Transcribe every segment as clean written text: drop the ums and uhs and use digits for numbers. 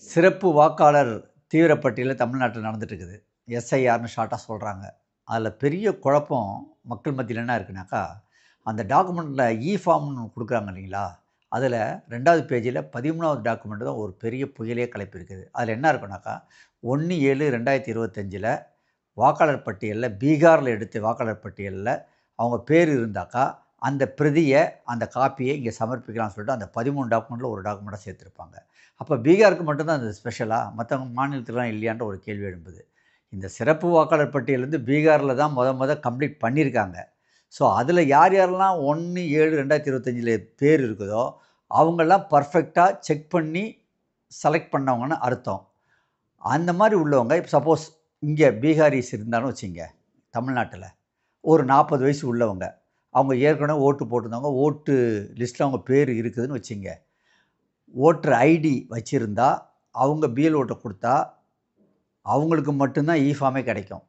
சிறப்பு வாக்காளர் தீவிரப்பட்டியலில் தமிழ்நாட்டில் நடந்துட்டு இருக்குது. எஸ்ஐஆர்ன்னு ஷார்ட்டா சொல்றாங்க. அதில பெரிய குழப்பம் மக்கள் மத்தியில என்ன இருக்குனாக்கா, அந்த டாக்குமெண்ட்ல ஃபார்ம்னு குடுக்குறாங்க இல்லைங்களா? அதில 2வது பேஜில 13வது டாக்குமெண்ட் தான் ஒரு பெரிய புயலே கிளப்பியிருக்குது. அதில என்ன இருக்குனாக்கா, 1/7/2025ல வாக்காளர் பட்டியல்ல பீகார்ல எடுத்த வாக்காளர் பட்டியல்ல அவங்க பேர் இருந்தாக்கா, அந்த பிரதிய, அந்த காப்பிய இங்க சமர்ப்பிக்கலாம்னு சொல்லிட்டு அந்த 13 டாக்குமெண்ட்ல ஒரு டாக்குமெண்ட்டா சேர்த்திருப்பாங்க. அப்ப பீகாருக்கு மட்டும் தான் அது ஸ்பெஷலா? மத்த மாநிலத்துக்குலாம் இல்லையான்ற ஒரு கேள்வி எழும்புது. இந்த சிறப்பு வாக்காளர் பட்டியல் வந்து பீகார்ல தான் மொத கம்ப்ளீட் பண்ணியிருக்காங்க. ஸோ, அதில யார் யாரெல்லாம் 1/7/2025ல பேர் இருக்குதோ, அவங்கலாம் பெர்ஃபெக்ட்டா செக் பண்ணி செலக்ட் பண்ணவங்கன்னு அர்த்தம். அந்த மாரி உள்ளவங்க இப்ப சப்போஸ் இங்க பீகாரிஸ் இருந்தான்னு வச்சுக்கங்க, தமிழ்நாட்டுல. ஒரு 40 வயசு உள்ளவங்க. அவங்க ஏற்கனவே ஓட்டு போட்டிருந்தவங்க, ஓட்டு லிஸ்ட்ல அவங்க பேரு இருக்குதுன்னு வச்சுக்கங்க. ஓட்டர் ஐடி வச்சிருந்தா, அவங்க பிஎல்ஓட்ட குடுத்தா, அவங்களுக்கு மட்டும் தான் ஃபார்மே கிடைக்கும்.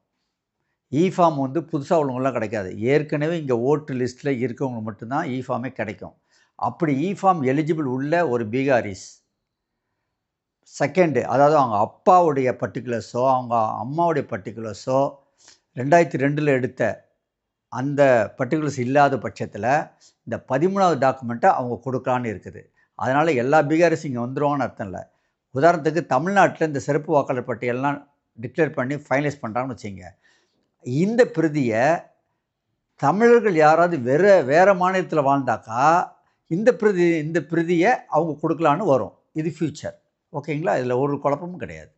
ஃபார்ம் வந்து புதுசா உள்ளவங்களுக்குலாம் கிடைக்காது. ஏற்கனவே இங்க ஓட்டு லிஸ்ட்ல இருக்கவங்களுக்கு மட்டும் தான் ஃபார்மே கிடைக்கும். அப்படி ஃபார்ம் எலிஜிபிள் உள்ள ஒரு பீகாரிஸ், செகண்ட் அதாவது அவங்க அப்பாவுடைய பர்ட்டிகுலர்ஸோ, அவங்க அம்மாவுடைய பர்ட்டிகுலர்ஸோ 2002ல எடுத்த அந்த பர்ட்டிகுலர்ஸ் இல்லாத பட்சத்தில, இந்த 13வது டாக்குமெண்ட்ட அவங்க குடுக்கலான்னு இருக்குது. அதனால எல்லா பீகாரிஸும் இங்க வந்துருவாங்கன்னு அர்த்தம் இல்ல. உதாரணத்துக்கு தமிழ்நாட்டுல இந்த சிறப்பு வாக்காளர் பட்டியல்லாம் டிக்ளேர் பண்ணி ஃபைனலைஸ் பண்றாங்கன்னு வச்சுக்கங்க. இந்த பிரதிய தமிழர்கள் யாராவது வேற மாநிலத்தில வாழ்ந்தாக்கா, இந்த பிரதிய அவங்க குடுக்கலான்னு வரும். இது ஃபியூச்சர். ஓகேங்களா? இதுல ஒரு குழப்பமும் கிடையாது.